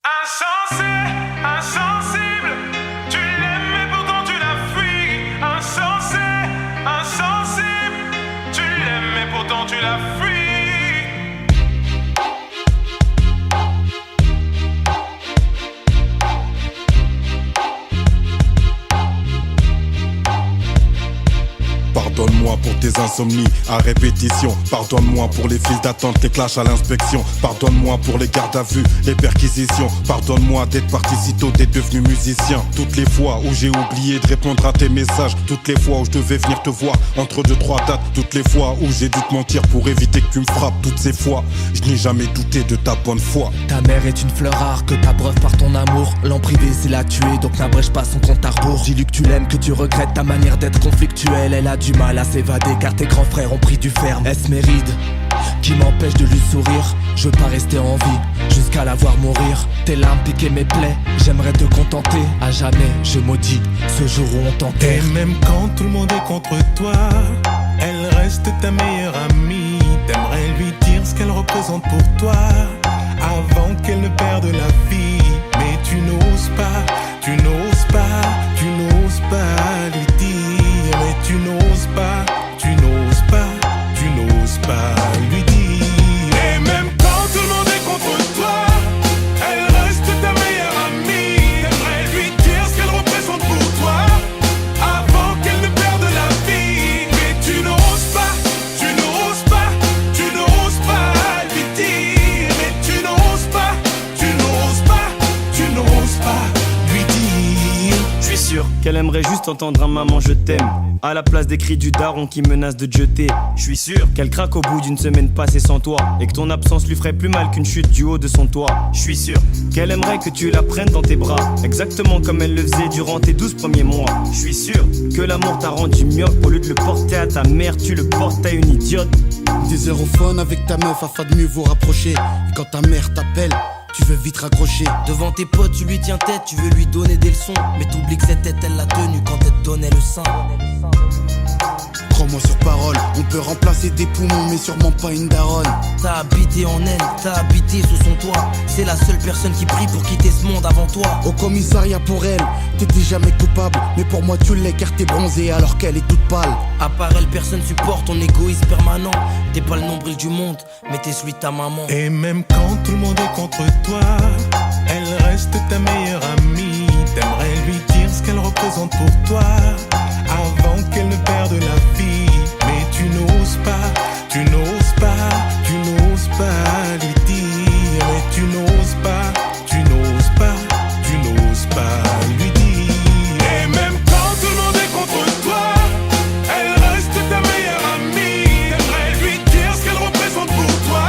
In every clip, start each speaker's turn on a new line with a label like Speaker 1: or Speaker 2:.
Speaker 1: Insensé, insensible, tu l'aimes mais pourtant tu la fuis. Insensé, insensible, tu l'aimes mais pourtant tu la fuis.
Speaker 2: Pardonne-moi pour tes insomnies à répétition. Pardonne-moi pour les files d'attente, les clashs à l'inspection. Pardonne-moi pour les gardes à vue, les perquisitions. Pardonne-moi d'être parti si tôt, d'être devenu musicien. Toutes les fois où j'ai oublié de répondre à tes messages. Toutes les fois où je devais venir te voir entre 2-3 dates. Toutes les fois où j'ai dû te mentir pour éviter que tu me frappes. Toutes ces fois, je n'ai jamais douté de ta bonne foi.
Speaker 3: Ta mère est une fleur rare que t'abreuves par ton amour. L'en privé c'est la tuer, donc n'abrège pas son compte à rebours. Dis-lui que tu l'aimes, que tu regrettes ta manière d'être conflictuelle. Elle a du mal à s'évader car tes grands frères ont pris du ferme. Est-ce mes rides qui m'empêchent de lui sourire? Je veux pas rester en vie jusqu'à la voir mourir. Tes larmes piquaient mes plaies, j'aimerais te contenter. À jamais je maudis ce jour où on t'enterre.
Speaker 1: Et même quand tout le monde est contre toi, elle reste ta meilleure amie. T'aimerais lui dire ce qu'elle représente pour toi avant qu'elle ne perde la vie. Mais tu n'oses pas, tu n'oses pas, tu n'oses pas lui dire. Mais tu n'oses pas, tu n'oses pas, tu n'oses pas lui dire. Et même quand tout le monde est contre toi, elle reste ta meilleure amie. T'aimerais lui dire ce qu'elle représente pour toi avant qu'elle ne perde la vie. Mais tu n'oses pas, tu n'oses pas, tu n'oses pas lui dire. Mais tu n'oses pas, tu n'oses pas, tu n'oses pas lui dire.
Speaker 4: Je suis sûr qu'elle aimerait juste entendre un maman je t'aime à la place des cris du daron qui menace de te jeter. Je suis sûr qu'elle craque au bout d'une semaine passée sans toi et que ton absence lui ferait plus mal qu'une chute du haut de son toit. Je suis sûr qu'elle aimerait que tu la prennes dans tes bras, exactement comme elle le faisait durant tes 12 premiers mois. Je suis sûr que l'amour t'a rendu myope. Au lieu de le porter à ta mère, tu le portes à une idiote.
Speaker 5: Des aérophones avec ta meuf afin de mieux vous rapprocher. Et quand ta mère t'appelle, tu veux vite raccrocher.
Speaker 3: Devant tes potes tu lui tiens tête, tu veux lui donner des leçons. Mais t'oublies que cette tête elle l'a tenue quand elle te donnait le sein.
Speaker 5: Crois-moi sur parole, on peut remplacer des poumons mais sûrement pas une daronne.
Speaker 3: T'as habité en elle, t'as habité sous son toit. C'est la seule personne qui prie pour quitter ce monde avant toi.
Speaker 5: Au commissariat pour elle, t'étais jamais coupable. Mais pour moi tu l'es car t'es bronzée alors qu'elle est toute pâle.
Speaker 3: À part elle, personne supporte ton égoïsme permanent. T'es pas le nombril du monde, mais t'es celui de ta maman.
Speaker 1: Et même quand tout le monde est contre toi, elle reste ta meilleure amie. T'aimerais lui dire ce qu'elle représente pour toi avant qu'elle ne perde la vie. Mais tu n'oses pas, tu n'oses pas, tu n'oses pas lui dire. Mais tu n'oses pas, tu n'oses pas, tu n'oses pas lui dire. Et même quand tout le monde est contre toi, elle reste ta meilleure amie. T'aimerais lui dire ce qu'elle représente pour toi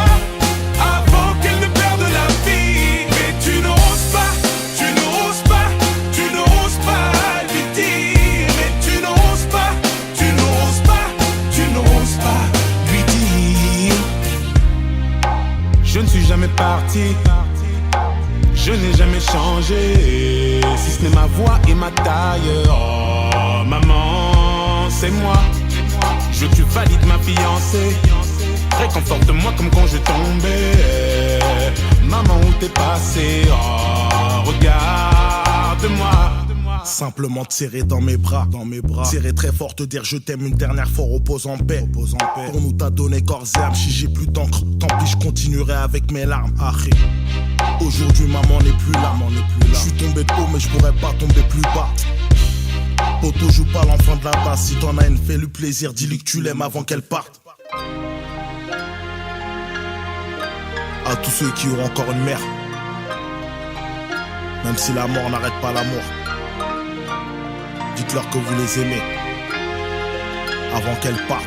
Speaker 1: avant qu'elle ne perde la vie. Mais tu n'oses pas, tu n'oses pas, tu n'oses pas lui dire. Mais tu n'oses pas, tu n'oses pas, tu n'oses pas lui dire. Je ne suis jamais parti, je n'ai jamais changé, si ce n'est ma voix et ma taille. Oh maman, c'est moi. Je tu valides ma fiancée, réconforte-moi comme quand je tombais. Maman, où t'es passé? Oh, regarde-moi.
Speaker 5: Simplement te serrer dans mes bras, serrer très fort, te dire je t'aime une dernière fois, repose en paix. Pour nous t'as donné corps et âme, si j'ai plus d'encre, tant pis je continuerai avec mes larmes. Arrête. Aujourd'hui maman n'est plus là, je suis tombé de haut mais je pourrais pas tomber plus bas. Poto joue pas l'enfant de la base, si t'en as une fais-lui plaisir, dis-lui que tu l'aimes avant qu'elle parte. À tous ceux qui ont encore une mère, même si la mort n'arrête pas l'amour, dites-leur que vous les aimez avant qu'elles partent.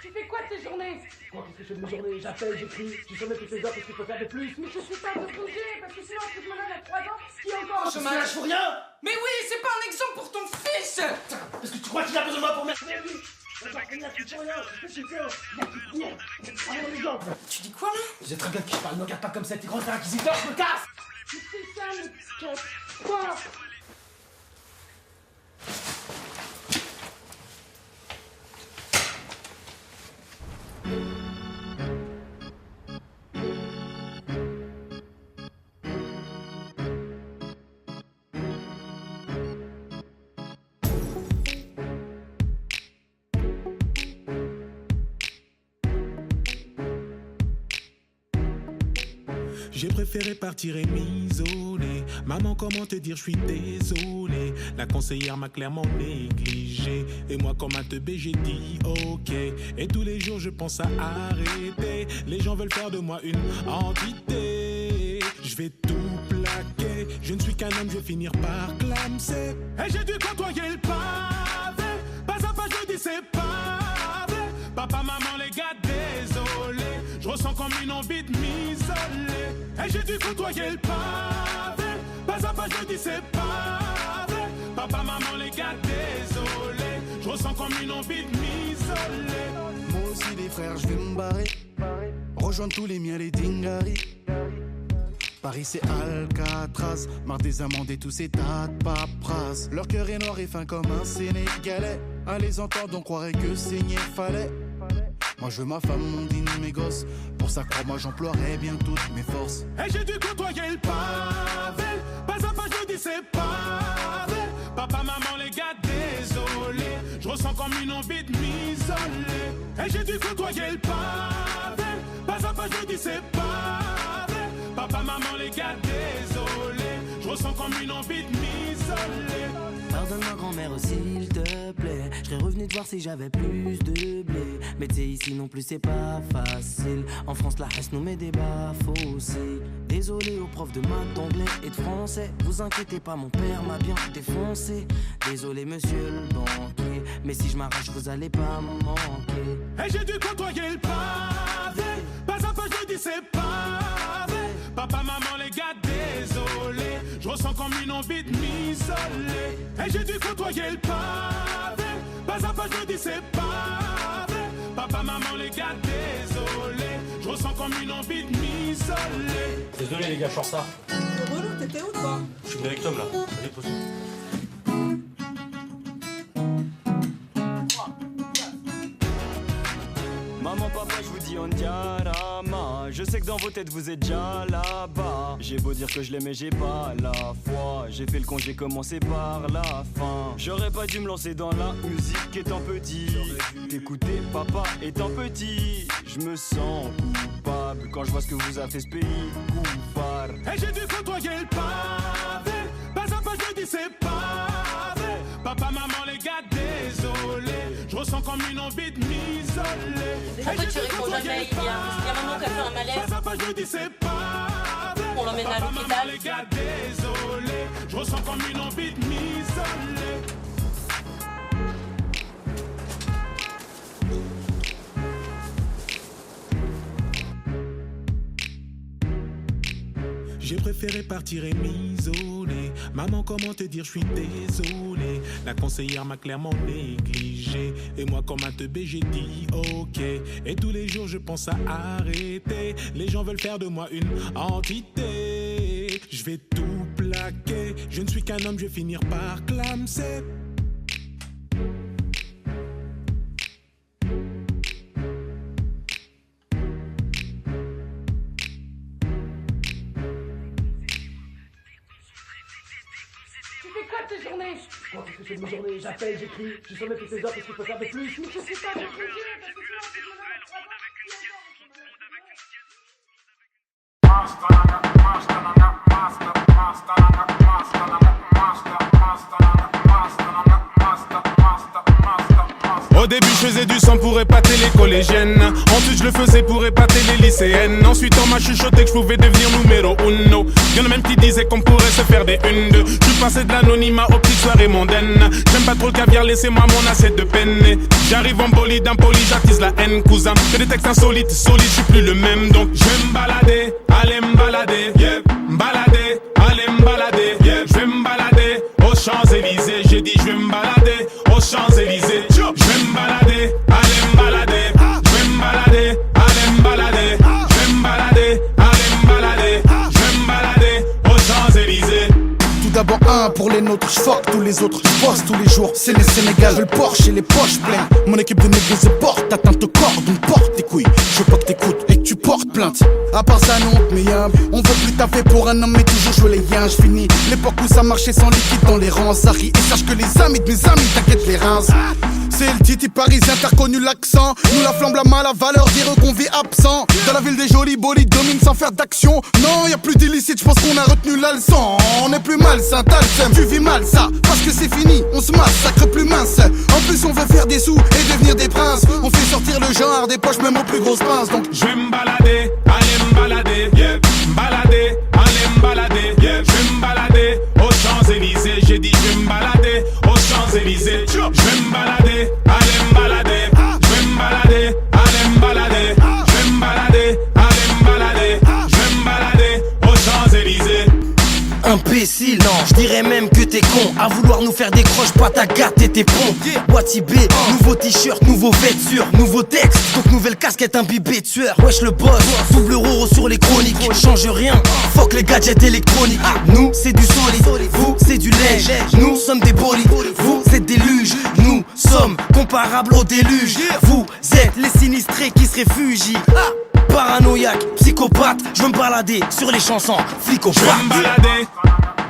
Speaker 6: Tu fais quoi de tes journées? Quoi, qu'est-ce que je fais de mes journées? J'appelle, j'écris, tu sonnes toutes les heures, qu'est-ce qu'il faut faire de plus? Mais je suis pas de bouger, parce que sinon un truc malade à 3 ans, qui est encore au chômage.
Speaker 5: Je fous rien.
Speaker 6: Mais oui, c'est pas un exemple pour ton fils.
Speaker 5: Parce que tu crois qu'il a besoin de moi pour merder lui?
Speaker 6: Tu dis quoi là?
Speaker 3: J'ai très bien que je parle, ne regarde pas comme ça, t'es grand inquisiteur, je me casse!
Speaker 6: Mais c'est ça, mais casse quoi?
Speaker 1: J'ai préféré partir et m'isoler. Maman, comment te dire, je suis désolé. La conseillère m'a clairement négligé. Et moi, comme un teubé, j'ai dit ok. Et tous les jours, je pense à arrêter. Les gens veulent faire de moi une entité. Je vais tout plaquer. Je ne suis qu'un homme, je vais finir par clamser. Et j'ai dû côtoyer le pavé. Pas à pas, je dis c'est pas vrai. Papa, maman, les gars, désolé. Je ressens comme une envie de m'isoler. Et j'ai dû côtoyer le pavé. Pas à pas, je dis c'est pas vrai. Papa, maman, les gars, désolé. Je ressens comme une envie de m'isoler.
Speaker 7: Moi aussi les frères, je vais me barrer. Rejoindre tous les miens, les dingaris. Paris c'est Alcatraz. Marre des amendes et tous ces tas de paperasses. Leur cœur est noir et fin comme un Sénégalais. À les entendre on croirait que saigner fallait. Moi je veux ma femme, mon dîner, mes gosses. Pour ça crois-moi j'emploierai bien toutes mes forces.
Speaker 1: Et j'ai dû côtoyer le pavé. Pas à pas je dis c'est pas vrai. Papa, maman, les gars, désolé. Je ressens comme une envie de m'isoler. Et j'ai dû côtoyer le pavé. Pas à pas je dis c'est pas vrai. Papa, maman, les gars, désolé. Je ressens comme une envie de m'isoler.
Speaker 8: Pardonne-moi grand-mère s'il te plaît. Je serais revenu te voir si j'avais plus de blé. Mais t'sais ici non plus c'est pas facile. En France la haine nous met des bas-fossés. Désolé aux profs de maths, d'anglais et de français. Vous inquiétez pas, mon père m'a bien défoncé. Désolé monsieur le banquier. Mais si je m'arrache vous allez pas me manquer.
Speaker 1: Et j'ai dû côtoyer le pavé. Pas à pas je dis c'est pas vrai. Papa, maman, les gars, désolé. Je ressens comme une envie de m'isoler. Et j'ai dû côtoyer le pavé. Pas à pas je dis c'est pas vrai. Papa, maman, les gars, désolé. Je ressens comme une envie de m'isoler.
Speaker 9: Désolé les gars, je suis en retard.
Speaker 6: C'est relou, t'étais où toi?
Speaker 9: Je suis venu avec Tom là. Allez, pose.
Speaker 4: Maman, papa, je vous dis on diarama. Je sais que dans vos têtes vous êtes déjà là-bas. J'ai beau dire que je l'aimais, j'ai pas la foi. J'ai fait le con, j'ai commencé par la fin. J'aurais pas dû me lancer dans la musique étant petit. T'écouter papa étant petit. Je me sens coupable quand je vois ce que vous a fait ce pays. Coupable.
Speaker 1: Et j'ai dû côtoyer le pavé. Pas à pas je dis c'est pas vrai. Papa, maman, les gars, désolé. Je ressens comme une envie de m'isoler.
Speaker 10: Pourquoi tu réponds jamais? Il y a maman qui a fait un malaise.
Speaker 1: Pas à pas je dis c'est pas vrai.
Speaker 10: On l'emmène à
Speaker 1: Papa, maman,
Speaker 10: l'hôpital.
Speaker 1: les gars, désolé. Je ressens comme une envie de m'isoler. J'ai préféré partir et m'isoler. Maman, comment te dire, je suis désolé. La conseillère m'a clairement négligé. Et moi, comme un teubé, j'ai dit ok. Et tous les jours, je pense à arrêter. Les gens veulent faire de moi une entité. Je vais tout plaquer. Je ne suis qu'un homme, je vais finir par clamser.
Speaker 6: Tes journées. Quoi, qu'est-ce que je fais de mes journées? J'appelle, j'écris, je soumets toutes les heures, qu'est-ce qu'il faut faire de plus? Mais je suis pas de projet, parce que sinon, c'est mon âme, 3 ans,
Speaker 1: Au début je faisais du sang pour épater les collégiennes. Ensuite je le faisais pour épater les lycéennes. Ensuite on m'a chuchoté que je pouvais devenir numéro uno. Y'en a même qui disaient qu'on pourrait se faire des une-deux. Je suis passé de l'anonymat aux petites soirées mondaines. J'aime pas trop le caviar, laissez-moi mon assiette de penne. J'arrive en bolide, impoli, j'attise la haine, cousin. Que des textes insolites, solides, je suis plus le même. Donc je vais me balader, allez me balader, yeah. M'balader, allez me balader, yeah. Je vais me balader aux Champs-Élysées. J'ai dit je vais me balader aux Champs-Élysées. Je vais me balader,
Speaker 7: autre, j'fuck tous les autres, j'bosse tous les jours. C'est les Sénégal, je le Porsche et les poches pleines. Mon équipe de négros se porte atteinte au corps, donc porte tes couilles. Je veux pas que t'écoutes et que tu portes plainte. À part ça, non, mais on veut plus taper pour un homme, mais toujours jouer les yens. J'finis l'époque où ça marchait sans liquide dans les rangs. Ça rit et sache que les amis de mes amis t'inquiète les reins. C'est le Titi parisien, t'as reconnu l'accent. Nous la flamme, la mal, la valeur, dire qu'on vit absent. Dans la ville des jolis bolides, domine sans faire d'action. Non, y'a plus d'illicite, j'pense qu'on a retenu la leçon. On est plus malsain, t'as le seum, tu vis mal ça. Parce que c'est fini, on se massacre plus mince. En plus on veut faire des sous et devenir des princes. On fait sortir le genre des poches même aux plus grosses pinces. Donc
Speaker 1: je vais m'balader, aller m'balader, yeah. M'balader, aller m'balader, yeah. Je vais m'balader aux Champs-Élysées. J'ai dit je vais m'balader aux Champs-Élysées. Je vais m'balader, aller m'balader. Je vais m'balader, aller m'balader. Je vais m'balader, aller m'balader. Je vais m'balader aux Champs-Élysées.
Speaker 8: Imbécile, non, je dirais même que t'es con. À vouloir nous faire des croches, pas ta gâte et tes ponts. Wati B, nouveau t-shirt, nouveau vêture, nouveau texte, donc nouvelle casquette imbibée de sueur. Wesh le boss, double euro sur les chroniques. Change rien, fuck les gadgets électroniques. Nous c'est du solide, vous c'est du lait. Nous sommes des bolides, vous êtes des luges. Nous sommes comparables au déluge. Vous êtes les sinistrés qui se réfugient. Paranoïaque, psychopathe, je veux me balader sur les chansons, flic au
Speaker 1: Je vais me balader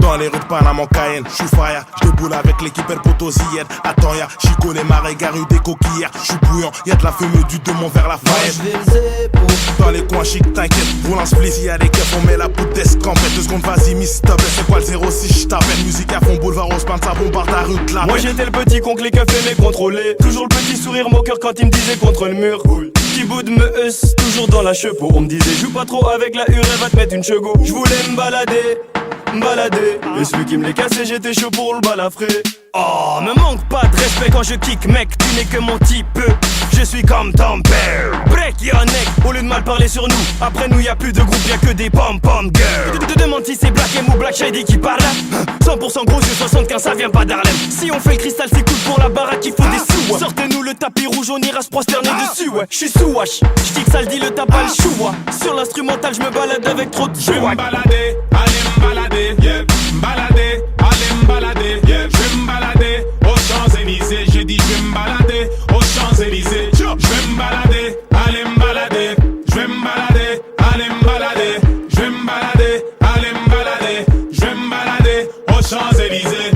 Speaker 1: dans les rues de Panama, Cayenne. J'suis fire, j'déboule avec l'équipe El Potosienne. Attends, y'a Chico, les marais, Garu, des coquillères. J'suis bouillant, y'a de la fumée du Demont vers la Fayette. Dans les coins chic, t'inquiète, roulant spliss, y'a des keufs, on met la poudre d'escampette. 2 secondes, vas-y, miss, t'appelle, c'est quoi le 06, j't'appelle. Musique à fond, boulevard, on se pente, ça bombarde la rue de la
Speaker 4: Moi j'étais le petit con que les keufs aimaient contrôler. Toujours le petit sourire moqueur quand il me disait contre le mur. Petit bout de me heusse, toujours dans la chepeau. On me disait joue pas trop avec la hure, elle va te mettre une chego. J'voulais me balader. Et celui qui me les cassait, j'étais chaud pour le balafrer. Oh, me manque pas de respect quand je kick, mec, tu n'es que mon type. Je suis comme ton père. Break your neck, au lieu de mal parler sur nous. Après nous y'a plus de groupe, y'a que des pom-pom girls. Te demande si c'est Black M ou Black Shady qui parle. 100% gros yeux 75, ça vient pas d'Harlem. Si on fait le cristal, c'est cool pour la baraque, il faut des sous. Sortez-nous le tapis rouge, on ira se prosterner dessus, ouais. J'suis sous wash, j'kick ça le dit, le tape pas le chou. Sur l'instrumental, j'me balade avec trop de joie.
Speaker 1: J'vais m'balader, aller m'balader, yeah. M'balader, aller m'balader, yeah. J'vais m'balader aux Champs-Élysées. J'ai dit j'vais m'balader aux Champs-Élysées. J'vais m'balader, aller m'balader. J'vais m'balader, aller m'balader. J'vais m'balader, aller m'balader. J'vais m'balader aux Champs-Élysées.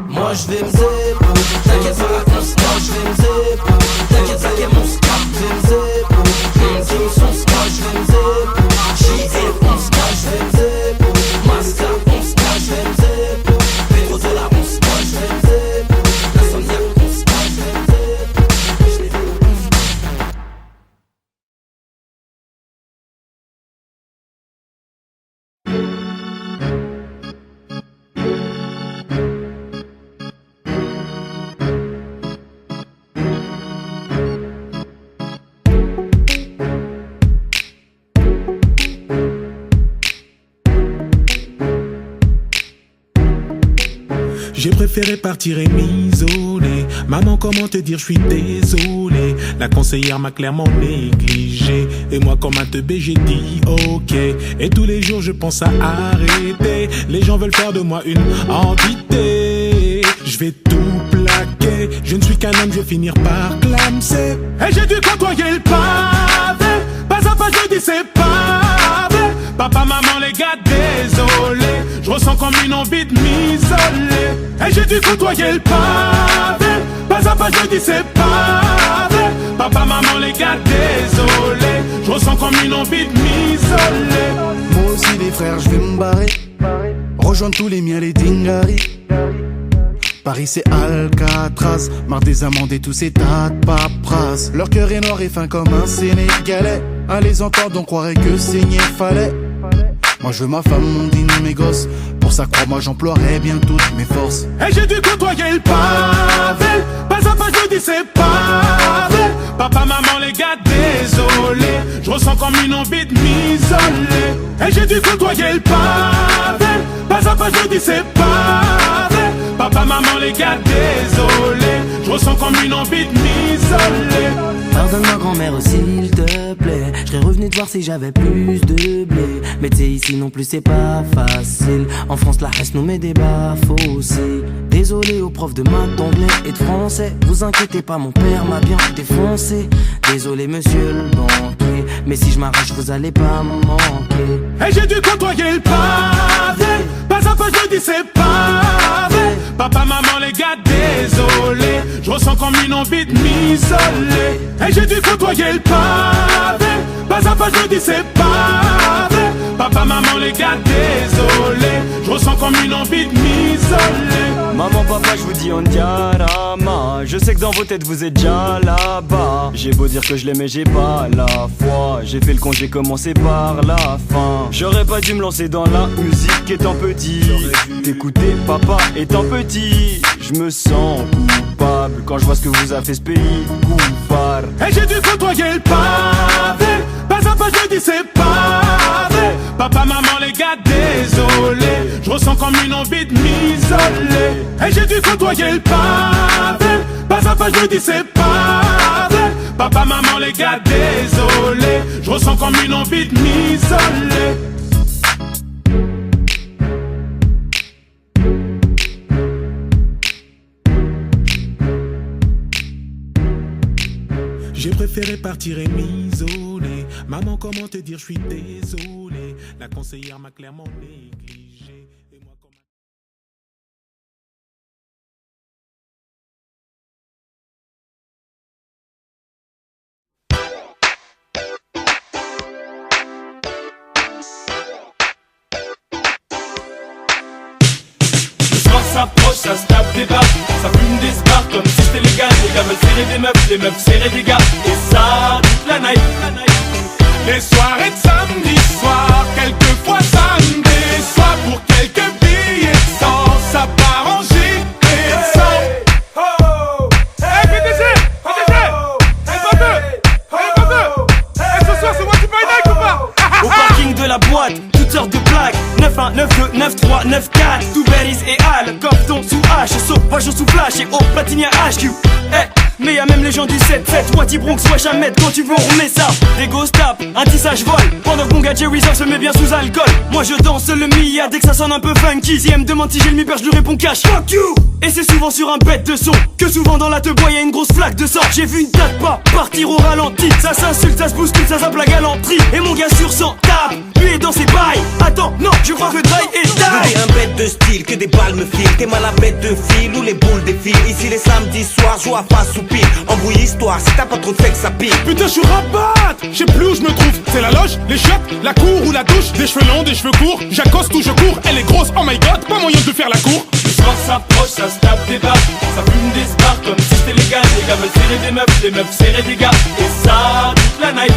Speaker 8: Moi je vais me zépo, t'inquiète pas mon scar, je vais me zépo. T'inquiète pas mon scar, je vais me zépo. J'ai mis son scar, je vais me zépo. J'ai mon scar, je vais me zépo. Ma scar, mon scar, je vais me zépo. Pétro de la mon scar, je vais me zépo. Insomniaque, mon scar, je vais me zépo. Je l'ai vu au mon scar.
Speaker 1: J'ai préféré partir et m'isoler. Maman, comment te dire, je suis désolé. La conseillère m'a clairement négligé. Et moi, comme un teubé, j'ai dit ok. Et tous les jours, je pense à arrêter. Les gens veulent faire de moi une entité. Je vais tout plaquer. Je ne suis qu'un homme, je vais finir par clamser. Et j'ai dû côtoyer le pavé. Pas à pas, je dis c'est pavé. Papa, maman, les gars, désolé. Je ressens comme une envie de m'isoler. Et j'ai dû côtoyer le pavé. Pas à pas, je dis c'est pavé. Papa, maman, les gars, désolé. Je ressens comme une envie de m'isoler.
Speaker 7: moi aussi les frères, je vais me barrer. Rejoindre tous les miens, les dingaris. Paris c'est Alcatraz, marre des amendes et tous ces tas de paperasses. Leur cœur est noir et fin comme un Sénégalais. À les entendre on croirait que saigner fallait. Moi je veux ma femme, mon dîner, mes gosses. Pour ça crois-moi j'emploierai bien toutes mes forces.
Speaker 1: Et j'ai dû côtoyer le pavé. Pas à pas je dis c'est pavé. Papa, maman, les gars, désolé. Je ressens comme une envie de m'isoler. Et j'ai dû côtoyer le pavé. Pas à pas je dis c'est pavé. Papa, maman, les gars, désolé. Je je ressens comme une envie de m'isoler.
Speaker 8: Pardonne-moi grand-mère s'il te plaît, je serais revenu te voir si j'avais plus de blé. Mais t'sais ici non plus c'est pas facile, en France la reste nous met des baffes aussi. Désolé aux profs de maths, d'anglais et de français, vous inquiétez pas mon père m'a bien défoncé. Désolé monsieur le banquier, mais si je m'arrache vous allez pas me manquer.
Speaker 1: Et j'ai dû côtoyer le pavé, pas à pas je dis c'est pavé. Papa, maman, les gars, désolé, je ressens comme une envie de m'isoler. Et j'ai dû côtoyer le pavé, pas à pas je dis c'est pavé. Papa, maman, les gars, désolé, je ressens comme une envie de m'isoler.
Speaker 4: Maman, papa, je vous dis on diarama. Je sais que dans vos têtes vous êtes déjà là-bas. J'ai beau dire que je l'aimais, j'ai pas la foi. J'ai fait le con, j'ai commencé par la fin. J'aurais pas dû me lancer dans la musique étant petit. T'écouter papa étant petit. Je me sens coupable quand je vois ce que vous a fait ce pays. Coupable.
Speaker 1: Et j'ai dû côtoyer le pavé, pas à pas je dis c'est pavé. Papa, maman, les gars, désolé, je ressens comme une envie de m'isoler. Et j'ai dû côtoyer le pavé, pas à pas je dis c'est pavé. Papa, maman, les gars, désolé, je ressens comme une envie de m'isoler. J'ai préféré partir et m'isoler. Maman, comment te dire, je suis désolé. La conseillère m'a clairement négligé. Et moi, comment... Le soir s'approche, ça se tape des barres, ça fume des spars comme si c'était légal. Les gars veulent serrer des meufs, les meufs serrer des gars. Et ça, toute la night. Les soirées de samedi soir, quelquefois ça me déçoit. Pour quelques billets de sang, ça part en gilet de sang. Hey PDG, ce soir c'est moi qui paye night ou pas?
Speaker 4: Au parking de la boîte, toutes sortes de plaques 9-1, 9-2, 9-3, 9-4 Tout berries et Al, Copton sous H Sauvage sous flash et au platine y'a HQ. Mais y'a même les gens du 7-7 Wati Bronx, wesh Ahmed, quand tu veux on remet ça. Des gosses tapent, un tissage vole. Pendant que mon gars Jerry se met bien sous alcool. Moi je danse le Mia dès que ça sonne un peu funky. Si elle me demande si j'ai le mi-perche, je lui réponds cash. Fuck you. Et c'est souvent sur un bête de son que souvent dans la te bois y'a une grosse flaque de sang. J'ai vu une date pas partir au ralenti. Ça s'insulte, ça se bouscule, ça zappe la galanterie. Et mon gars sur 100 tape, lui est dans ses bails. Attends, non, je crois que Dry est die.
Speaker 11: T'es un bête de style, que des balles me filent. T'es mal à bête de fil ou les boules défilent. Ici les samedis soirs, joue à face ou pile. Embrouille histoire, si t'as pas trop de fait que ça pile.
Speaker 1: Putain, je suis rabat, je sais plus où je me trouve. C'est la loge, les chiottes, la cour ou la douche. Des cheveux longs, des cheveux courts, j'accoste ou je cours. Elle est grosse, oh my god, pas moyen de faire la cour.
Speaker 4: Le soir s'approche, ça se tape des barres. Ça fume des spars comme si c'était légal. Les gars veulent serrer des meufs, les meufs serrer des gars. Et ça, toute la night.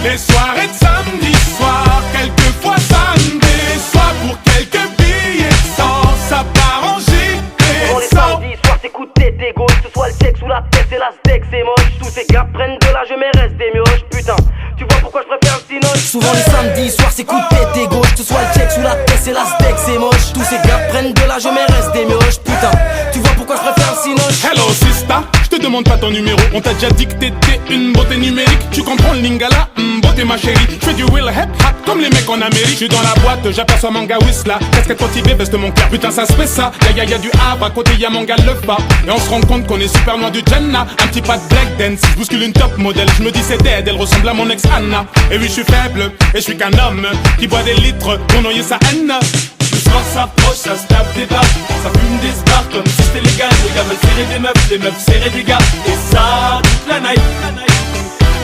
Speaker 1: Les soirées de samedi soir, quelquefois ça me déçoit. Pour quelques billets de sang, ça part en gilet de sang.
Speaker 8: Samedi soir t'écoutes tes gauches, que ce soit le sexe ou la tête c'est la steak c'est moche. Tous ces gars prennent de l'âge mais restent des mioches. Putain, tu vois pourquoi je préfère le cinoche. Souvent les samedis soirs s'écouter tes gauches, que ce soit le sexe ou la tête c'est la steak c'est moche. Tous ces gars prennent de l'âge mais restent des mioches. Putain, tu vois pourquoi je préfère le cinoche.
Speaker 1: Hello sister, je te demande pas ton numéro. On t'a déjà dit que t'étais une beauté numérique. Tu comprends le lingala, beauté ma chérie. Je fais du will hip hop comme les mecs en Amérique. Je suis dans la boîte, j'aperçois mon gars Whistla. Casquette motivée, veste mon cœur. Putain ça se fait ça. Y'a du Havre, à côté y'a mon gars le pas. Et on se rend compte qu'on est super loin du Jenna. Un petit pas de black dance, je bouscule une top modèle. Je me dis c'est dead, elle ressemble à mon ex Anna. Et oui je suis faible, et je suis qu'un homme qui boit des litres pour noyer sa haine.
Speaker 4: Le soir s'approche, ça se tape des barres. Ça fume des spars comme si c'était légal. Les gars veulent serrer des meufs, les meufs serrer des gars. Et ça, toute la night.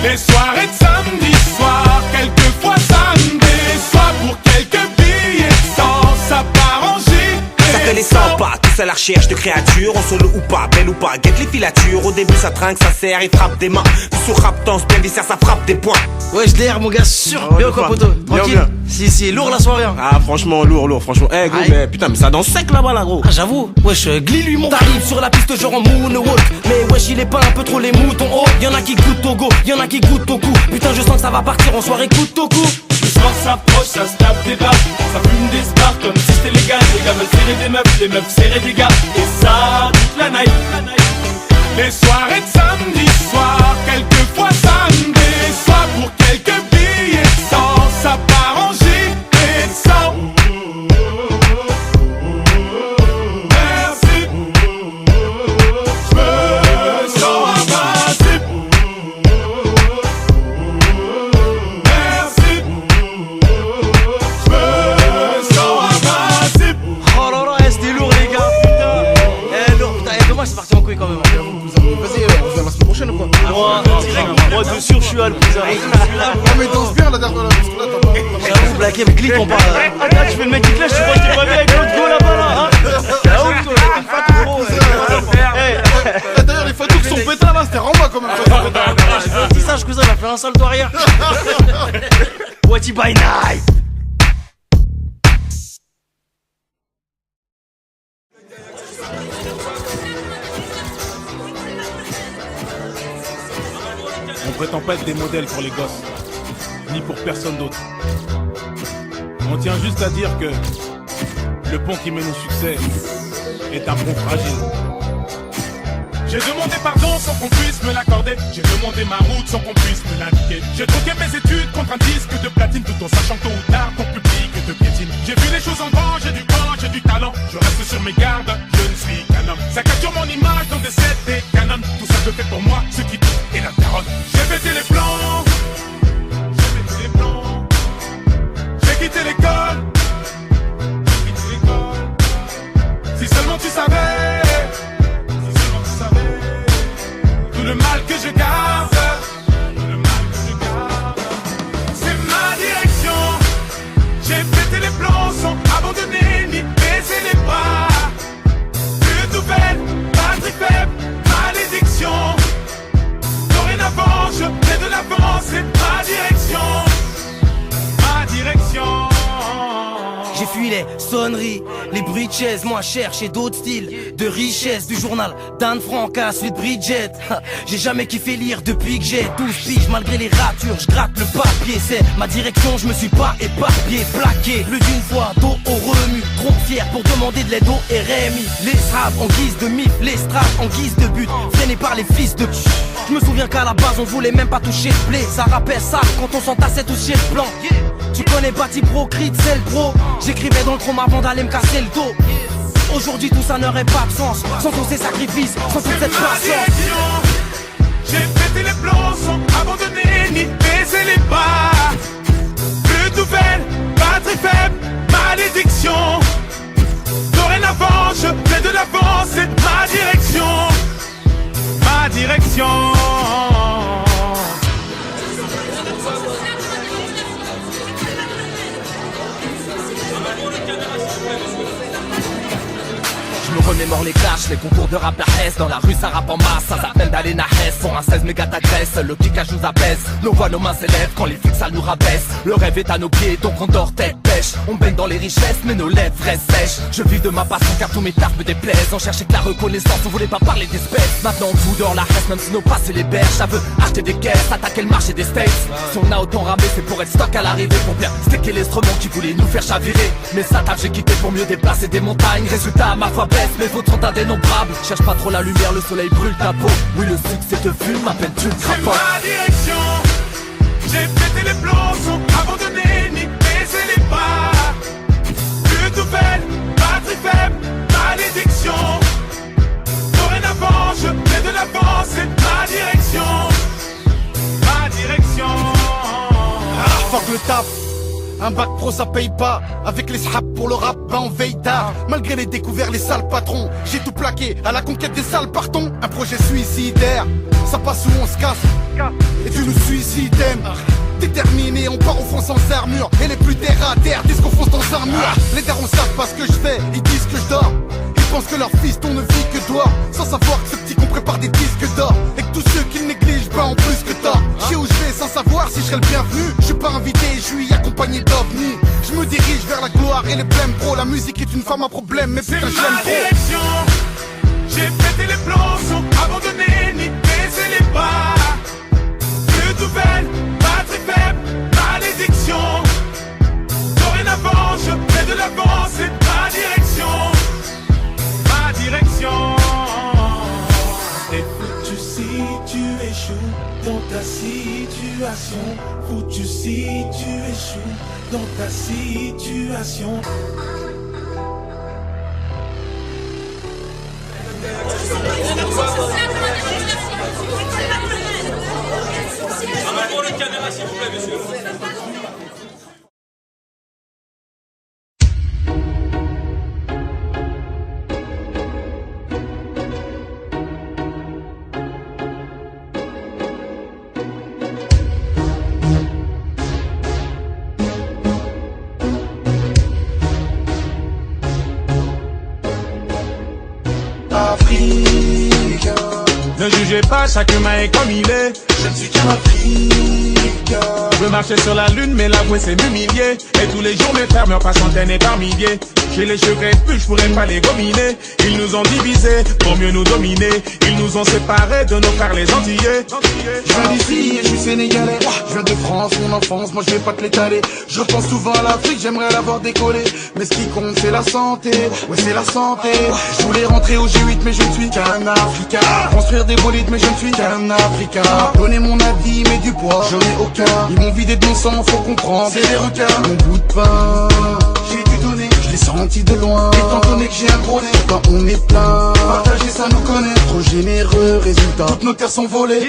Speaker 1: Les soirées de samedi soir, quelquefois ça me déçoit. Pour quelques billets de sang, ça part en gilet.
Speaker 11: Ça fait les 100 pas, tous à la recherche de créatures. En solo ou pas, belle ou pas, guette les filatures. Au début ça trinque, ça serre, il frappe des mains. Sous rap tense, bien viscère, ça frappe des points.
Speaker 12: Wesh DR mon gars, sûr. Bien quoi poto, tranquille. Si, lourd la soirée hein.
Speaker 11: Ah franchement, lourd, franchement. Eh gros, mais putain, mais ça danse sec là-bas là gros.
Speaker 12: Ah j'avoue, wesh, Glee lui mon.
Speaker 8: T'arrives sur la piste genre en moonwalk. Mais wesh il est pas un peu trop les moutons oh. Y'en a qui goûtent au go, y'en a qui goûtent au cou. Putain je sens que ça va partir en soirée coup au cou.
Speaker 4: Le soir s'approche, ça se tape des barres. Ça fume des spars comme si c'était légal. Les gars veulent serrer des meufs, les meufs serrer des gars. Et ça, toute la night.
Speaker 1: Les soirées de samedi soir, quelquefois ça me déçoit. Pour quelques billets de sang, ça part en gîte et sang. Merci, j'me sens invincible. Merci, j'me sens invincible.
Speaker 12: Oh là là, c'était lourd les gars, putain. Lourd, putain, dommage, c'est parti en couille quand même.
Speaker 7: Vas-y, on revient la semaine prochaine ou quoi?
Speaker 12: Moi de sûr, je suis à le cousin.
Speaker 7: Non mais danse bien la dernière, parce que là t'as pas.
Speaker 12: J'avoue, blagué avec clip, on parle. Attends, tu fais le mec qui clash, tu crois que t'es pas vu avec l'autre go là-bas là, hein? Ah ouf, toi, t'es pas trop gros.
Speaker 7: D'ailleurs, les photos qui sont pétales là, c'était Ramba quand même.
Speaker 12: J'ai dit ça, je cousin, il a fait un salto arrière. Whatty by night.
Speaker 13: On prétend pas être des modèles pour les gosses, ni pour personne d'autre. On tient juste à dire que le pont qui mène au succès est un pont fragile.
Speaker 1: J'ai demandé pardon sans qu'on puisse me l'accorder. J'ai demandé ma route sans qu'on puisse me l'indiquer. J'ai troqué mes études contre un disque de platine, tout en sachant tôt ou tard ton public te piétine. J'ai vu les choses en grand, j'ai du temps, j'ai du talent. Je reste sur mes gardes, je ne suis qu'un homme. Ça capture mon image dans des sets et canons. Tout ça se fait pour moi, ce qui doute et la daronne. J'ai pété les plans, j'ai pété les plans. J'ai quitté l'école, j'ai quitté l'école. Si seulement tu savais. Tout le mal que je garde, tout le mal que je garde, c'est ma direction. J'ai pété les plombs sans abandonner ni baisser les bras. Plus de nouvelles, batterie faible, malédiction. Dorénavant, je fais de l'avance, c'est ma direction. Ma direction.
Speaker 8: J'ai fui les sonneries, les bruits de chaises, moi chercher d'autres styles de richesse du journal d'Anne Frank à celui de Bridget. J'ai jamais kiffé lire depuis que j'ai 12 piges, malgré les ratures, je gratte le papier. C'est ma direction, je me suis pas éparpillé, plaqué plus d'une fois, dos au remue. Trop fier pour demander de l'aide au RMI. Les straves en guise de mif, les straves en guise de but, freinés par les fils de pute. Je me souviens qu'à la base on voulait même pas toucher le blé. Ça rappelle ça quand on s'entassait tous chez le plan. Tu connais Bati Pro, Creed, c'est le pro. J'écrivais dans le chrome avant d'aller me casser le dos. Aujourd'hui tout ça n'aurait pas de sens sans tous ces sacrifices, sans toute cette patience.
Speaker 1: J'ai pété les plombs sans abandonner ni baisser les bras. Plus de nouvelles, batterie faible, malédiction. Dorénavant, je fais de l'avance, c'est ma direction. Ma direction.
Speaker 3: Je me remémore les clashs, les concours de rap la Hesse. Dans la rue ça rappe en masse, ça s'appelle d'aller na Hesse. Pour un 16 méga t'agresse, le kickage nous abaisse. Nos voix, nos mains s'élèvent quand les flics ça nous rabaisse. Le rêve est à nos pieds donc on dort tête pêche. On baigne dans les richesses mais nos lèvres restent sèches. Je vis de ma passion car tous mes tafs me déplaisent. On cherchait que la reconnaissance, on voulait pas parler d'espèces. Maintenant on fout dehors la Hesse même si nos passes les berges. Ça veut acheter des caisses, attaquer le marché des States. Si on a autant ramé c'est pour être stock à l'arrivée. Pour bien sticker l'instrument qui voulait nous faire chavirer. Mais ça taf j'ai quitté pour mieux déplacer des montagnes. Résultat ma foi baisse mais vôtres sont indénombrables. Cherche pas trop la lumière, le soleil brûle ta peau. Oui le succès te fume, à peine tu le crapotes.
Speaker 1: C'est ma direction. J'ai pété les plombs sans abandonner ni baisser les bras. Plus de nouvelles, batterie faible, malédiction. Dorénavant, je fais de l'avance, c'est ma direction. Ma direction.
Speaker 7: Ah, fuck le taf. Un bac pro ça paye pas. Avec les sraps pour le rap, ben on veille tard. Malgré les découvertes, les sales patrons, j'ai tout plaqué à la conquête des sales partons. Un projet suicidaire, ça passe où on se casse. Et tu nous suicides, déterminé, on part au front sans armure. Et les plus terre à terre disent qu'on fonce dans un mur. Les darons savent pas ce que je fais, ils disent que je dors. Ils pensent que leur fils on ne vit que dehors. Sans savoir que ce petit qu'on prépare des disques d'or. Et que tous ceux qui le négligent, ben en plus que tort. Je sais où je vais sans savoir si je serai le bienvenu. Je suis pas invité, je suis accompagné d'ovnis. Je me dirige vers la gloire et les blèmes pro. La musique est une femme à problème, mais putain je l'aime trop.
Speaker 1: Direction. J'ai pété les plombs sans abandonner ni baisser les bras. Plus de nouvelles, batterie faible, malédiction. Dorénavant, je fais de l'avance, c'est ma direction. Ma direction. échoues dans ta situation. Foutu si tu échoues dans ta situation.
Speaker 14: Pour le caméra, s'il vous plaît, monsieur.
Speaker 1: Ne jugez pas, chaque humain est comme il est. Je ne suis qu'un Africain. Je veux marcher sur la lune, mais l'avouer c'est m'humilier. Et tous les jours mes frères meurent par centaines et par milliers. J'ai les cheveux plus, je pourrais pas les gominer. Ils nous ont divisés pour mieux nous dominer. Ils nous ont séparés de nos frères les Antillais.
Speaker 7: Je viens d'ici et je suis sénégalais. Je viens de France, mon enfance, moi je vais pas te l'étaler. Je pense souvent à l'Afrique, j'aimerais l'avoir décollé. Mais ce qui compte c'est la santé, ouais c'est la santé. Je voulais rentrer au G8 mais je ne suis qu'un Africain. Construire des bolides mais je ne suis qu'un Africain. Donner mon avis mais du poids, j'en ai aucun. Ils m'ont vidé de mon sang, faut comprendre, c'est des requins. Mon bout de pain, j'ai dû donner, je l'ai senti de loin. Étant donné que j'ai un gros nez, quand on est plein, partager ça nous connaît. Trop généreux, résultat, toutes nos terres sont volées.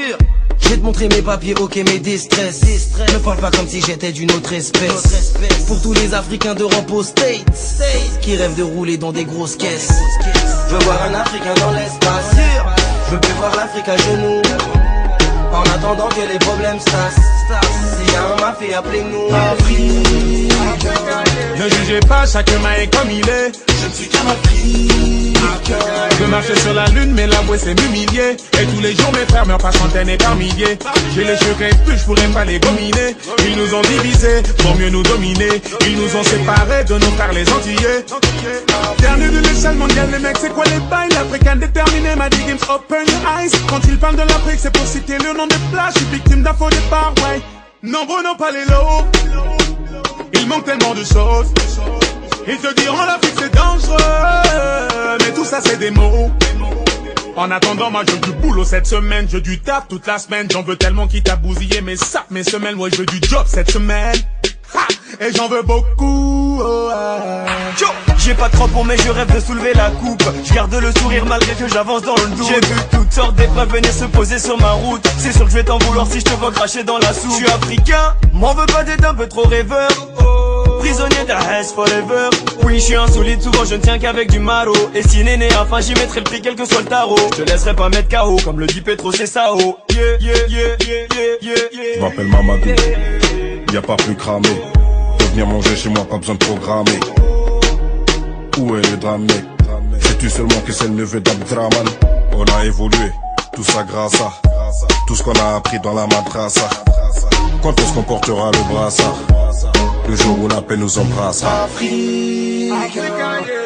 Speaker 8: Je vais te montrer mes papiers, ok mes distress. Ne parle pas comme si j'étais d'une autre espèce. Pour tous les Africains d'Europe aux States qui rêvent de rouler dans des grosses caisses. Je veux voir un Africain dans l'espace. Je veux plus voir l'Afrique à genoux. En attendant que les problèmes stassent. S'il y a un mafia, appelez-nous Afrique.
Speaker 1: Ne jugez pas, chaque humain est comme il est. Je ne suis qu'un Africain. Je veux marcher sur la lune, mais l'avouer c'est m'humilier. Et tous les jours mes frères meurent par centaines et par milliers. J'ai les cheveux plus, je pourrais pas les gominer. Ils nous ont divisés pour mieux nous dominer. Ils nous ont séparés de nos frères les Antillais. Dernier de l'échelle mondiale, les mecs, c'est quoi les bails? L'Africain déterminé m'a dit games open your eyes. Quand ils parlent de l'Afrique, c'est pour citer le nom des plages. Je suis victime d'un faux départ, ouais. Nombreux n'ont pas les lots. Il manque tellement de choses. Ils te diront l'Afrique c'est dangereux, mais tout ça c'est des mots. En attendant, moi je veux du boulot cette semaine, je veux du taf toute la semaine. J'en veux tellement quitte à bousiller mes sacs, mes semelles. Ouais, je veux du job cette semaine. Ha! Et j'en veux beaucoup. Oh,
Speaker 4: j'ai pas trop pour mais je rêve de soulever la coupe. Je garde le sourire malgré que j'avance dans le doute. J'ai vu toutes sortes d'épreuves venir se poser sur ma route. C'est sûr que je vais t'en vouloir si je te vois cracher dans la soupe. Je suis africain, m'en veux pas d'être un peu trop rêveur. Prisonnier de la Hesse forever. Oui, je suis insolite, souvent je ne tiens qu'avec du maro. Et si néné, enfin j'y mettrai le prix quel que soit le tarot. Je te laisserai pas mettre KO, comme le dit Petro c'est Sao. Yeah, yeah, yeah, yeah, yeah, yeah, yeah.
Speaker 2: Je m'appelle Mamadou, y'a pas plus cramé. Faut venir manger chez moi, pas besoin de programmer. Où est le drame, mec? Sais-tu seulement que c'est le neveu d'Abdraman? On a évolué, tout ça grâce à tout ce qu'on a appris dans la madrasa. Quand est-ce qu'on portera le brassard? Le jour où la paix nous embrasse.
Speaker 1: Afrique.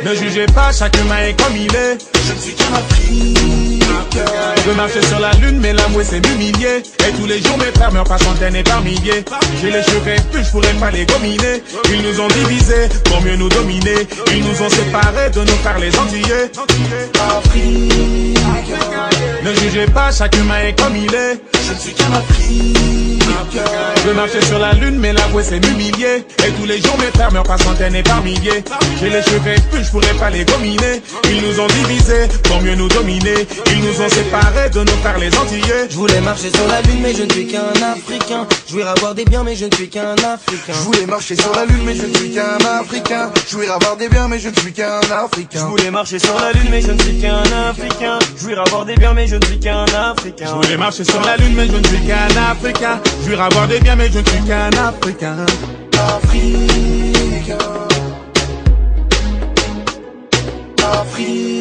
Speaker 1: Ne jugez pas, chaque humain est comme il est. Je ne suis qu'un Africain. Je veux marcher sur la lune, mais l'avouer c'est m'humilier. Et tous les jours mes frères meurent par centaines et par milliers. J'ai les cheveux plus, je pourrais pas les gominer. Ils nous ont divisés pour mieux nous dominer. Ils nous ont séparés de nos frères les Antillais. Afrique. Ne jugez pas, chaque humain est comme il est. Je ne suis qu'un Africain. Je veux marcher sur la lune, mais l'avouer c'est m'humilier. Et tous les jours mes frères meurent par centaines et par milliers. J'ai les cheveux plus, je pourrais pas les gominer. Ils nous ont divisés pour mieux nous dominer. Ils nous ont séparés de nos frères les Antillais.
Speaker 8: Je voulais marcher sur la lune mais je ne suis qu'un Africain. Je voulais avoir des biens mais je ne suis qu'un Africain.
Speaker 7: Je voulais marcher sur la lune mais je ne suis qu'un Africain. Je voulais avoir des biens mais je ne suis qu'un Africain.
Speaker 4: Je voulais marcher sur la lune mais je ne suis qu'un Africain. Je voulais avoir des biens mais je ne suis qu'un Africain.
Speaker 1: Je voulais marcher sur la lune mais je ne suis qu'un Africain. Je voulais avoir des biens mais je ne suis qu'un Africain. Africain. Africain.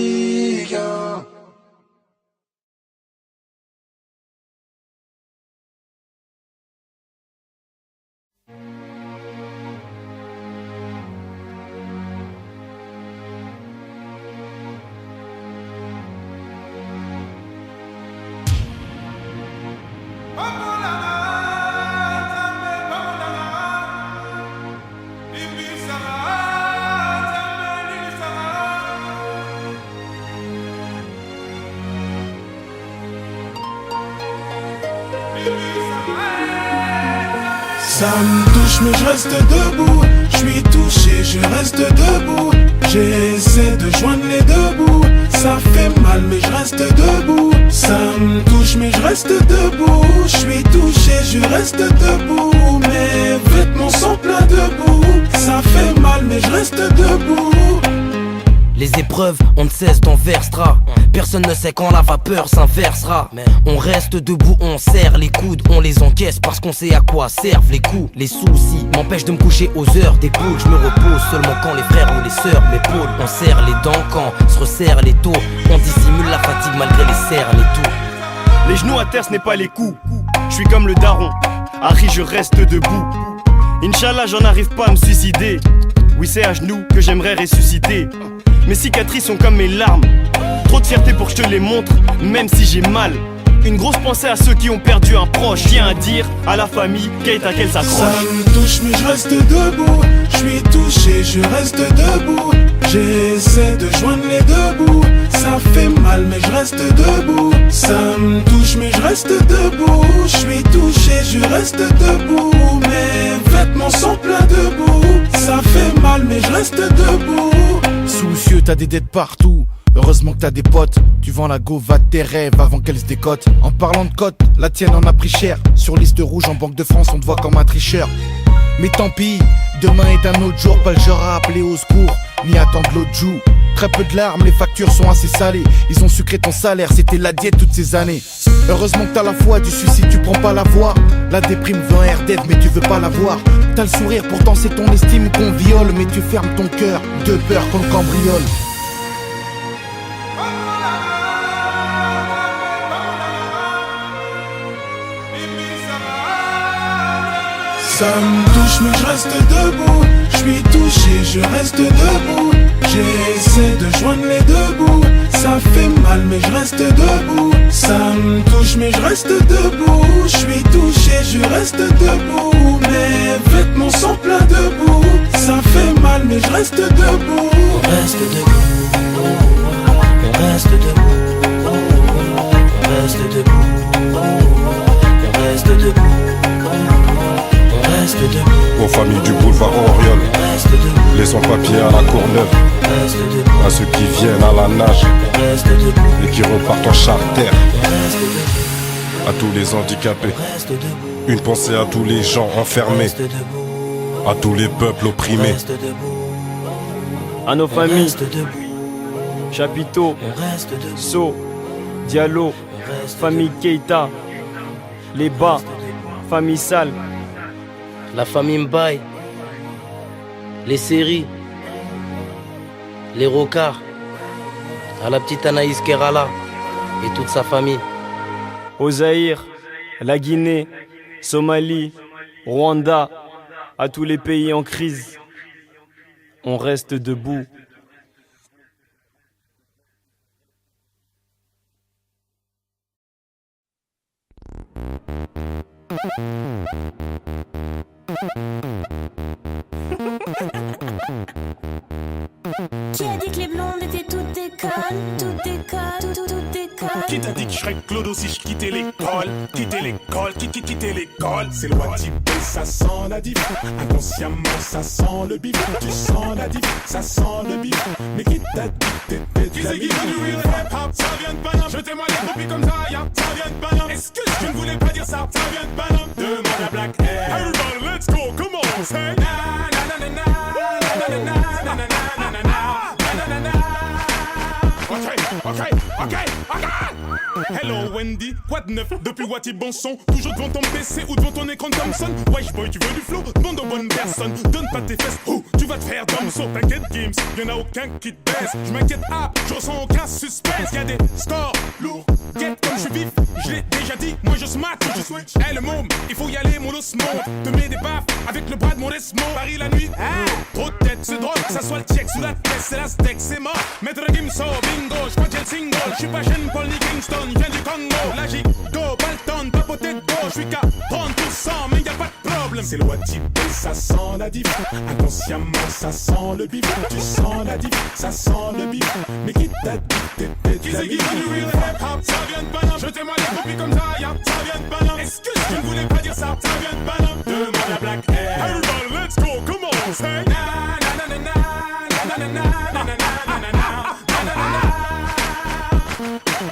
Speaker 5: Ça me touche mais je reste debout. Je suis touché, je reste debout. J'essaie de joindre les deux bouts. Ça fait mal mais je reste debout. Ça me touche mais je reste debout. Je suis touché, je reste debout. Mes vêtements sont pleins de boue. Ça fait mal mais je reste debout.
Speaker 8: Les épreuves, on ne cesse d'en versera. Personne ne sait quand la vapeur s'inversera. On reste debout, on serre les coudes, on les encaisse parce qu'on sait à quoi servent les coups. Les soucis m'empêchent de me coucher aux heures d'écoute. Je me repose seulement quand les frères ou les sœurs m'épaulent. On serre les dents quand se resserrent les taux. On dissimule la fatigue malgré les cernes et tout.
Speaker 4: Les genoux à terre, ce n'est pas les coups. Je suis comme le daron, Harry, je reste debout. Inch'Allah, j'en arrive pas à me suicider. Oui, c'est à genoux que j'aimerais ressusciter. Mes cicatrices sont comme mes larmes. Trop de fierté pour que je te les montre, même si j'ai mal. Une grosse pensée à ceux qui ont perdu un proche. Tiens à dire à la famille Keita qu'elle s'accroche.
Speaker 5: Ça me touche mais je reste debout. Je suis touché, je reste debout. J'essaie de joindre les deux bouts. Ça fait mal mais je reste debout. Ça me touche mais je reste debout. Je suis touché, je reste debout. Mes vêtements sont pleins de boue. Ça fait mal mais je reste debout.
Speaker 7: Soucieux, t'as des dettes partout. Heureusement que t'as des potes. Tu vends la go, va de tes rêves avant qu'elle se décote. En parlant de cote, la tienne en a pris cher. Sur liste rouge en Banque de France, on te voit comme un tricheur. Mais tant pis, demain est un autre jour. Pas le genre à appeler au secours, ni attendre l'autre joue. Très peu de larmes, les factures sont assez salées. Ils ont sucré ton salaire, c'était la diète toutes ces années. Heureusement que t'as la foi, du suicide tu prends pas la voie. La déprime veut un air d'aide mais tu veux pas la voir. T'as le sourire, pourtant c'est ton estime qu'on viole. Mais tu fermes ton cœur, de peur qu'on le cambriole.
Speaker 5: Ça me touche mais je reste debout. Je suis touché, je reste debout. J'essaie de joindre les deux bouts. Ça fait mal mais je reste debout. Ça me touche mais je reste debout. Je suis touché, je reste debout. Mes vêtements sont pleins de boue. Ça fait mal mais je reste debout.
Speaker 8: On reste debout. On reste debout. On reste debout. On reste debout.
Speaker 2: Aux familles du boulevard Oriol, les sans-papiers à la Courneuve, à ceux qui viennent à la nage et qui repartent en charter, à tous les handicapés, une pensée à tous les gens enfermés, à tous les peuples opprimés,
Speaker 4: à nos familles, Chapiteau, So, Diallo, famille Keita, les Bas, famille Sale,
Speaker 8: la famille Mbaye, les séries, les Rocards, à la petite Anaïs Kerala et toute sa famille.
Speaker 4: Au Zaïre, la Guinée, Somalie, Rwanda, à tous les pays en crise, on reste debout.
Speaker 15: Qui a dit que les blondes étaient toutes des connes, toutes des connes, toutes des connes?
Speaker 1: Qui t'a dit que je serais Clodo si je quittais l'école? Quitter l'école, quitter l'école. C'est le type, ça sent la div. Inconsciemment, ça sent le bif. Tu sens la div, ça sent le bif. Mais qui t'a dit que t'étais de la div? Qui c'est qui veut du real hip-hop? Ça vient de Paname. Je témoigne les copies comme ça, ya. Ça vient de Paname. Excuse, je ne voulais pas dire ça. Ça vient de Paname. Demande à Black Air. Everybody, let's go, come on, say. Na na na na na na na na na na na na na. Ok. Hello Wendy, quoi de neuf depuis Wati bon son? Toujours devant ton PC ou devant ton écran Thompson? Wesh boy, tu veux du flow? Demande aux bonnes personnes. Donne pas tes fesses, tu vas te faire Thompson. T'inquiète Gims, y'en a aucun qui te baisse. Je m'inquiète, je ressens aucun suspense. Y'a des scores lourds, quête comme je suis vif. Je l'ai déjà dit, moi je smack, je switch. Le môme, il faut y aller, mon os monte. Te mets des baffes avec le bras de mon Desmond. Paris la nuit, trop de tête, c'est drôle. Que ça soit le check sous la tête, c'est la steak, c'est mort. Maître Gimso, bingo, j'crois que j'ai le single. J'suis pas jeune Paul ni Kingston, viens du Congo. Là j'ai go, Balton, papoté de go. J'suis qu'à 30%, mais y'a pas de problème. problème. C'est le Wati B, ça sent la diff. Inconsciemment, ça sent le bif. Tu sens la diff, ça sent le bif. Mais qui t'a dit t'étais de la vie? Qui c'est qui du real hip-hop? Ça vient de Paname. Jetez-moi les copies comme ça, y'a, ça vient de Paname. Excuse, je ne voulais pas dire ça, ça vient de Paname. Demande à Black Air. Everybody, let's go, come on, say. Na na na na na na na na na na na na na.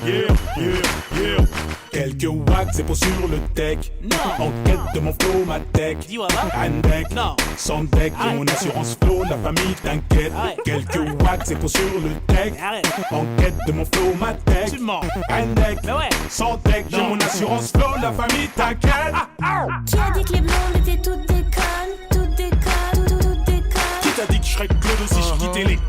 Speaker 1: Yeah, yeah, yeah. Quelques watts, c'est pour sur le tech. Non. En quête de mon flow, ma tech. Dis voilà. Handek. Non. Sans deck, de mon assurance flow, la famille t'inquiète. Quelques watts, c'est pour sur le tech. En quête de mon flow, ma tech. Tu mens. Handek. Ouais. Sans deck, de mon assurance flow, la famille t'inquiète.
Speaker 15: Qui a dit que les blondes étaient toutes des connes? Toutes des connes, toutes des connes.
Speaker 1: Qui t'a dit que je serais Claude aussi, je quittais l'école?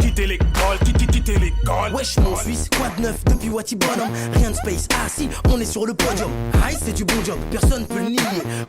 Speaker 1: Quitter l'école, quitter l'école.
Speaker 16: Wesh mon Suisse, quoi de neuf depuis Wati Bonhomme? Rien de space, ah si, on est sur le podium. Aïe c'est du bon job, personne peut le nier.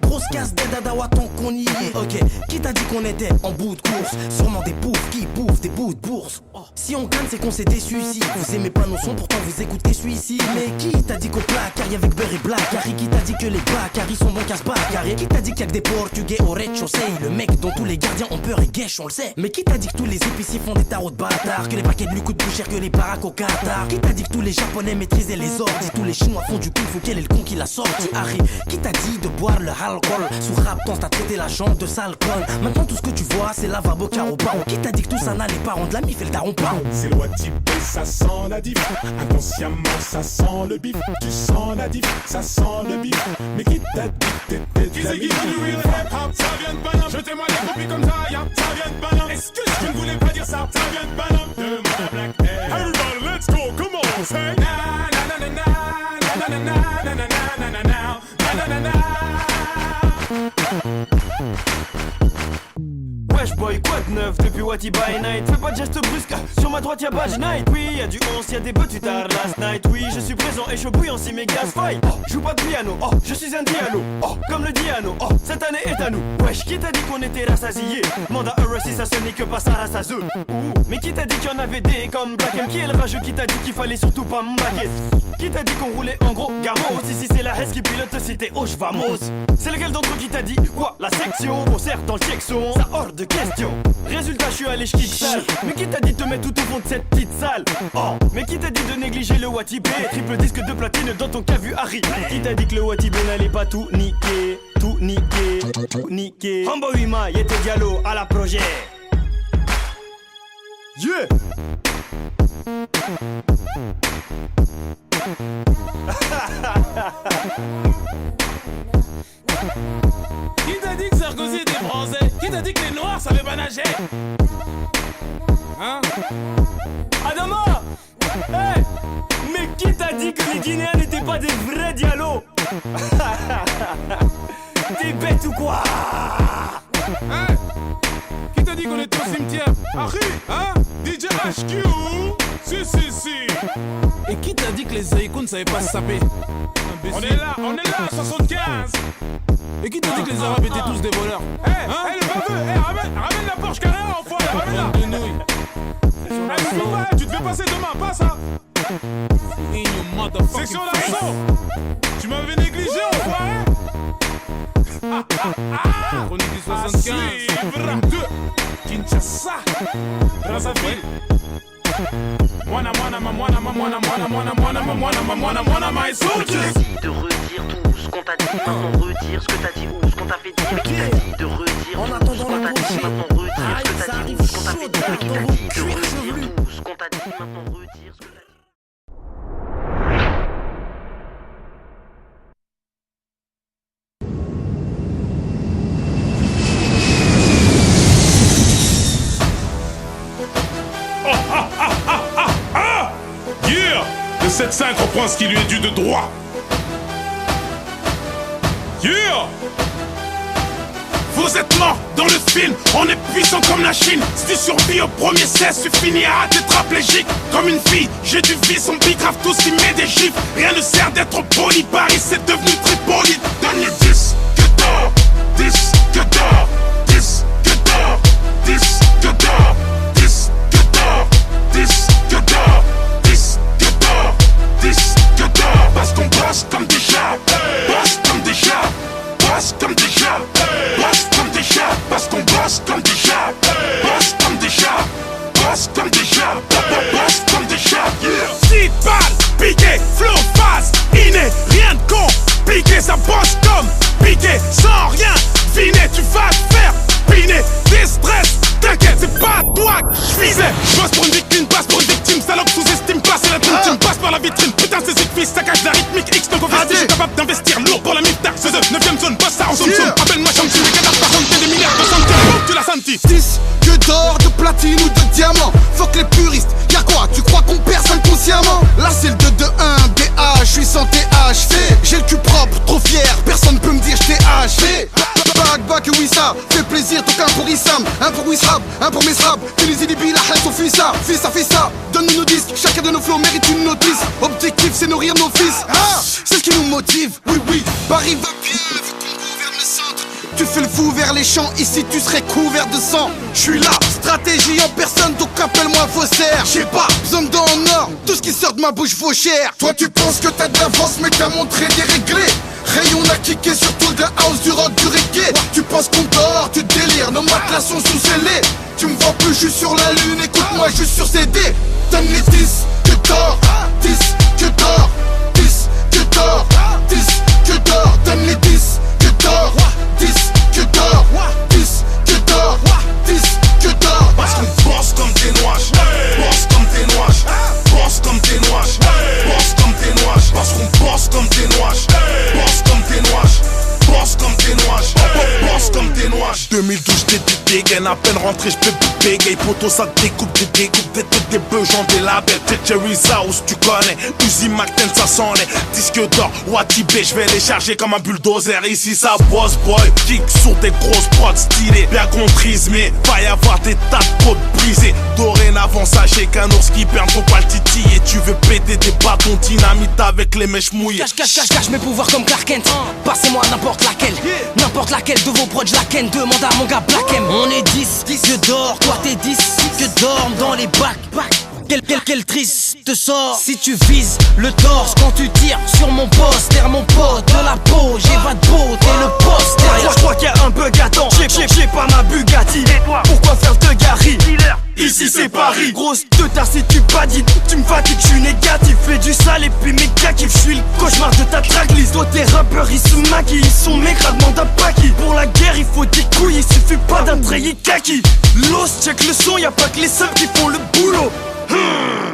Speaker 16: Grosse casse des dadawa tant qu'on y est. Ok, qui t'a dit qu'on était en bout de course? Sûrement des poufs qui bouffent des bouts de bourse. Si on gagne c'est qu'on s'est déçu ici. Vous aimez pas nos sons, pourtant vous écoutez celui-ci. Mais qui t'a dit qu'au placard y'a avec beurre et black? Harry, qui t'a dit que les bacaris sont bons casse-bacarés? Qui t'a dit qu'il y a que des portugais au rez-de-chaussée? Le mec dont tous les gardiens ont peur et guèche, on le sait. Mais qui t'a dit que tous les épiciers font des tarots de bâtards? Que les paquets de lui coûtent plus cher que les baraques au Qatar? Qui t'a dit que tous les japonais maîtrisaient les ordres? Tous les chinois font du kung fu, quel est le con qui l'a sorti? Harry, qui t'a dit de boire le alcool? Sous rap quand t'as traité la jambe de sale colle. Maintenant tout ce que tu vois c'est lavabo caro baron. Qui t'a dit que tout ça n'allait pas rendre la mif et le daron pas?
Speaker 1: C'est le Wati B, ça sent la diff. Inconsciemment ça sent le bif. Tu sens la diff, ça sent le bif. Mais qui t'a dit t'étais de la vie? Qui c'est qui du real hip-hop? Ça vient de Paname. Jetez-moi les copies comme ça, y'a, ça vient de Paname. Excuse, je ne voulais pas dire ça, ça vient de Paname. Demande à Black Air. Everybody, let's go, come on, say. Na na na na na na na na na na na na na na na.
Speaker 4: Wesh boy, quoi de neuf depuis Wati by night? Fais pas de geste brusque, sur ma droite y'a Badge Night. Oui, y'a du 11, y'a des bœufs tu tard last night. Oui, je suis présent et chaud bouillant si mes gaz fight. Oh, joue pas de piano, oh, je suis un dialogue. Oh, comme le Diano, oh, cette année est à nous. Wesh, qui t'a dit qu'on était rassasiés? Manda si ça ce n'est que pas ça rassaseux. Mais qui t'a dit qu'il y en avait des comme Black M? Qui est le rageux qui t'a dit qu'il fallait surtout pas m'baguer? Qui t'a dit qu'on roulait en gros gamos? Si c'est la Hesse qui pilote, c'était Hoche Vamos. C'est lequel d'entre eux qui t'a dit quoi? La section, concert dans le check-son, ça hors de question. Résultat, je suis allé j'kick sale. Mais qui t'a dit de te mettre tout au fond de cette petite salle? Oh, mais qui t'a dit de négliger le Wati B? Triple disque de platine dans ton cas vu Harry. Qui t'a dit que le Wati B n'allait pas tout niquer? Tout niquer, tout niquer. Rambo Wima, y'était Diallo à la projet.
Speaker 1: Yeah!
Speaker 13: Qui t'a dit que Sarkozy était français? Qui t'a dit que les noirs savaient pas nager? Hein?
Speaker 4: Adama! Hey! Mais qui t'a dit que les Guinéens n'étaient pas des vrais Diallo? T'es bête ou quoi?
Speaker 13: Hein? Qui t'a dit qu'on était au cimetière?
Speaker 1: Harry, hein? DJ HQ? Si.
Speaker 13: Et qui t'a dit que les Zaïkous ne savaient pas se saper?
Speaker 1: On est là, 75.
Speaker 13: Et qui t'a dit que les Arabes étaient tous des voleurs?
Speaker 1: Le baveux, ramène la Porsche Carrera, enfoiré, ramène-la. Tu devais passer demain, pas ça. Section d'assaut. Tu m'avais négligé, enfoiré.
Speaker 13: Chronique du 75.
Speaker 1: Volume 2. Kinshasa. Brazzaville. Moana, my soldier.
Speaker 8: De redire tout ce qu'on t'a dit, maintenant retire ce que t'as dit ou ce qu'on t'a fait dire. Qui t'a dit de redire
Speaker 16: en
Speaker 8: tout
Speaker 16: attendant
Speaker 8: ce qu'on t'a dit, maintenant retire ce que t'as dit ou ce qu'on t'a fait dire. Qui t'a dit de redire tout ce qu'on t'a dit, maintenant retire ce que t'as dit.
Speaker 1: Yeah! Le 7-5 reprend ce qui lui est dû de droit. Yeah! Vous êtes morts dans le film, on est puissant comme la Chine. Si tu survis au premier cesse, tu finiras tétraplégique. Comme une fille, j'ai du vice, on bicrave tous, il met des gifs. Rien ne sert d'être poli, Paris c'est devenu Tripoli. Donne les 10 que d'or, 10 que d'or, 10 que d'or, 10 que d'or, 10 que d'or, 10 que d'or, 10 que d'or, 10 que d'or. Parce qu'on bosse comme déjà, bosse comme déjà, bosse comme déjà.
Speaker 13: me passes et la thune, tu me passes par la vitrine. Putain, c'est Zig fils, ça cache la rythmique X. Donc je suis capable d'investir lourd pour la mifta. Ce 9ème zone, bosse ça en somme. Appelle-moi champ, tu les cadavres par contre, des milliards de centimes. Tu l'as senti.
Speaker 17: 10 que d'or, de platine ou de diamant. Fuck les puristes, y'a quoi? Tu crois qu'on perce inconsciemment? Là c'est le 2-2-1, BH, je suis sans THV. J'ai le cul propre, trop fier, personne peut me dire je t'ai achevé. Back, oui ça, fait plaisir, donc un pour Issam, un pour Wissrab, un pour Mesrab. Tunisie, Libye, la haine, fils ça. Donne-nous nos disques, chacun de nos flots mérite une notice. Objectif c'est nourrir nos fils, c'est ce qui nous motive, oui. Paris va bien, vu qu'on gouverne le centre. Tu fais le fou vers les champs, ici tu serais couvert de sang. Je suis là, stratégie en personne, donc appelle-moi faussaire. J'ai pas besoin d'en or, tout ce qui sort de ma bouche vaut cher. Toi tu penses que t'as de l'avance mais t'as montré déréglé. Rayon a kické sur tout de la house, du rock, du reggae. Tu penses qu'on dort, tu délires, nos matelas sont sous scellés. Tu me vois plus, juste sur la lune, écoute-moi juste sur CD. Donne les 10 que t'or, 10 que t'or, 10 que t'or, 10 que t'or. Donne les 10 que t'or, 10 que t'or, 10 que t'or, 10 que t'or.
Speaker 5: Parce qu'on bosse comme des noiches, bosse comme des noiches, bosse comme des noiches, bosse comme des noiches. Parce qu'on bosse comme des noiches, bosse comme des noiches, bosse comme des noiches, bosse comme des noiches.
Speaker 13: 2012 j'étais dégaine, à peine rentré j'peux bégaye. Poto ça découpe des beujons, des labels. Jerry's House tu connais, Uzi McTen ça s'en est. Disque d'or, Watibé, j'vais les charger comme un bulldozer. Ici ça boss boy, kick sur des grosses prods stylées. Bien comprise mais va y avoir des tas de potes brisés. Dorénavant sachez qu'un ours qui perd faut pas le titiller. Tu veux péter des bâtons dynamite avec les mèches mouillées.
Speaker 16: Cache mes pouvoirs comme Clark Kent. Passez-moi n'importe laquelle de vos prods, la ken. Demande à mon gars Black M. On est 10 que d'or, toi t'es 10 que dorment dans les bacs. Quel triste sort si tu vises le torse quand tu tires sur mon poster. Mon pote de la peau, j'ai pas de peau, t'es le poster.
Speaker 4: Je crois qu'il y a un bug à temps, j'ai pas ma Bugatti. Et toi, pourquoi faire de Gary? Ici c'est Paris, grosse de ta si tu pas dit. Tu me fatigues, je suis négatif, fais du sale et puis méga kiff. Je suis le cauchemar de ta tracklist. Toi tes rappeurs ils se maquillent, ils sont maigres, demande à Paki. Pour la guerre il faut des couilles, il suffit pas d'un treillis kaki. L'os check le son, y'a pas que les seuls qui font le boulot.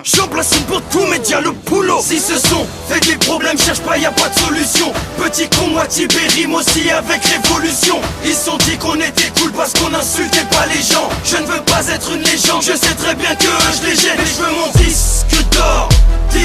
Speaker 4: J'en place une pour tout média le boulot. Si ce son fait des problèmes, cherche pas, y'a pas de solution. Petit con, moi Tibé rime aussi avec révolution. Ils se sont dit qu'on était cool parce qu'on insultait pas les gens. Je ne veux pas être une légende, je sais très bien que je les gêne. Mais je veux mon disque d'or, 10